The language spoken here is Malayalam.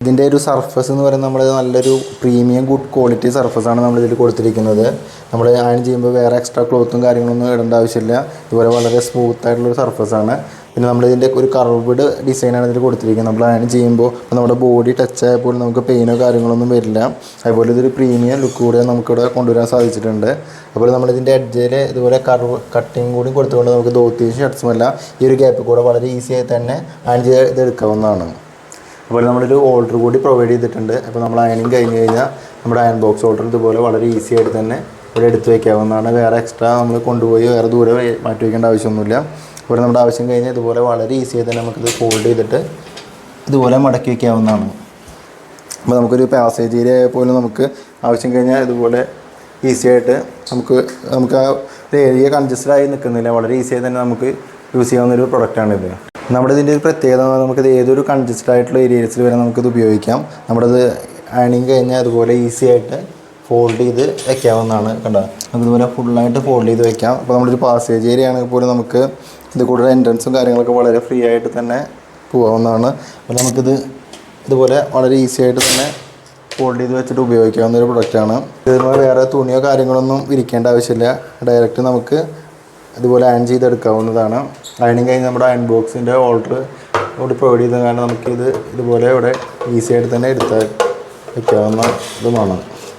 ഇതിൻ്റെ ഒരു സർഫസ് എന്ന് പറയുന്നത് നമ്മൾ നല്ലൊരു പ്രീമിയം ഗുഡ് ക്വാളിറ്റി സർഫസാണ് നമ്മളിതിൽ കൊടുത്തിരിക്കുന്നത്. നമ്മൾ അയൺ ചെയ്യുമ്പോൾ വേറെ എക്സ്ട്രാ ക്ലോത്തും കാര്യങ്ങളൊന്നും ഇടേണ്ട ആവശ്യമില്ല. ഇതുപോലെ വളരെ സ്മൂത്ത് ആയിട്ടുള്ളൊരു സർഫസാണ്. പിന്നെ നമ്മളിതിൻ്റെ ഒരു കർവ്ഡ് ഡിസൈനാണ് ഇതിൽ കൊടുത്തിരിക്കുന്നത്. നമ്മൾ അയൺ ചെയ്യുമ്പോൾ നമ്മുടെ ബോഡി ടച്ച് ആയപ്പോൾ നമുക്ക് പെയിനോ കാര്യങ്ങളൊന്നും വരില്ല. അതുപോലെ ഇതൊരു പ്രീമിയം ലുക്ക് കൂടെ നമുക്കിവിടെ കൊണ്ടുവരാൻ സാധിച്ചിട്ടുണ്ട്. അതുപോലെ നമ്മളിതിൻ്റെ എഡ്ജിൽ ഇതുപോലെ കട്ടിങ് കൂടി കൊടുത്തുകൊണ്ട് നമുക്ക് ധോത്തി ഷർട്ട്സുമല്ല ഈ ഒരു ഗ്യാപ്പിൽ കൂടെ വളരെ ഈസിയായി തന്നെ അയൺ ചെയ്തെടുക്കാവുന്നതാണ്. അതുപോലെ നമ്മളൊരു ഹോൾഡർ കൂടി പ്രൊവൈഡ് ചെയ്തിട്ടുണ്ട്. അപ്പോൾ നമ്മൾ അയണിങ് കഴിഞ്ഞ് കഴിഞ്ഞാൽ നമ്മുടെ അയൺ ബോക്സ് ഹോൾഡർ ഇതുപോലെ വളരെ ഈസി ആയിട്ട് തന്നെ ഇവിടെ എടുത്ത് വയ്ക്കാവുന്നതാണ്. വേറെ എക്സ്ട്രാ നമ്മൾ കൊണ്ടുപോയി വേറെ ദൂരെ മാറ്റി വയ്ക്കേണ്ട ആവശ്യമൊന്നുമില്ല. അതുപോലെ നമ്മുടെ ആവശ്യം കഴിഞ്ഞാൽ ഇതുപോലെ വളരെ ഈസി ആയി തന്നെ നമുക്കിത് ഫോൾഡ് ചെയ്തിട്ട് ഇതുപോലെ മടക്കി വയ്ക്കാവുന്നതാണ്. അപ്പോൾ നമുക്കൊരു പാസേജ് ഏരിയ പോലും നമുക്ക് ആവശ്യം കഴിഞ്ഞാൽ ഇതുപോലെ ഈസി ആയിട്ട് നമുക്ക് ആ ഒരു ഏരിയ കൺജസ്റ്റഡായി നിൽക്കുന്നില്ല. വളരെ ഈസിയായി തന്നെ നമുക്ക് യൂസ് ചെയ്യാവുന്ന ഒരു പ്രൊഡക്റ്റാണിത്. നമ്മുടെ ഇതിൻ്റെ ഒരു പ്രത്യേകത നമുക്കിത് ഏതൊരു കൺജസ്റ്റഡ് ആയിട്ടുള്ള ഏരിയസിൽ വരെ നമുക്കിത് ഉപയോഗിക്കാം. നമ്മുടേത് അയണിങ് കഴിഞ്ഞാൽ അതുപോലെ ഈസി ആയിട്ട് ഫോൾഡ് ചെയ്ത് വയ്ക്കാവുന്നതാണ്. കണ്ടോ, അതുപോലെ ഫുള്ളായിട്ട് ഫോൾഡ് ചെയ്ത് വയ്ക്കാം. അപ്പോൾ നമ്മളൊരു പാസേജ് ഏരിയ ആണെങ്കിൽ പോലും നമുക്ക് ഇത് കൂടുതൽ എൻട്രൻസും കാര്യങ്ങളൊക്കെ വളരെ ഫ്രീ ആയിട്ട് തന്നെ പോകാവുന്നതാണ്. അപ്പോൾ നമുക്കിത് ഇതുപോലെ വളരെ ഈസി ആയിട്ട് തന്നെ ഫോൾഡ് ചെയ്ത് വെച്ചിട്ട് ഉപയോഗിക്കാവുന്ന ഒരു പ്രൊഡക്റ്റാണ്. ഇതുപോലെ വേറെ തുണിയോ കാര്യങ്ങളൊന്നും വിരിക്കേണ്ട ആവശ്യമില്ല. ഡയറക്റ്റ് നമുക്ക് ഇതുപോലെ അയൺ ചെയ്തെടുക്കാവുന്നതാണ്. അയണിങ് കഴിഞ്ഞ് നമ്മുടെ അയൺ ബോക്സിൻ്റെ ഹോൾഡർ കൂടി പ്രൊവൈഡ് ചെയ്ത കാരണം നമുക്കിത് ഇതുപോലെ ഇവിടെ ഈസി ആയിട്ട് തന്നെ എടുത്ത് വയ്ക്കാവുന്ന ഇതുമാണ്.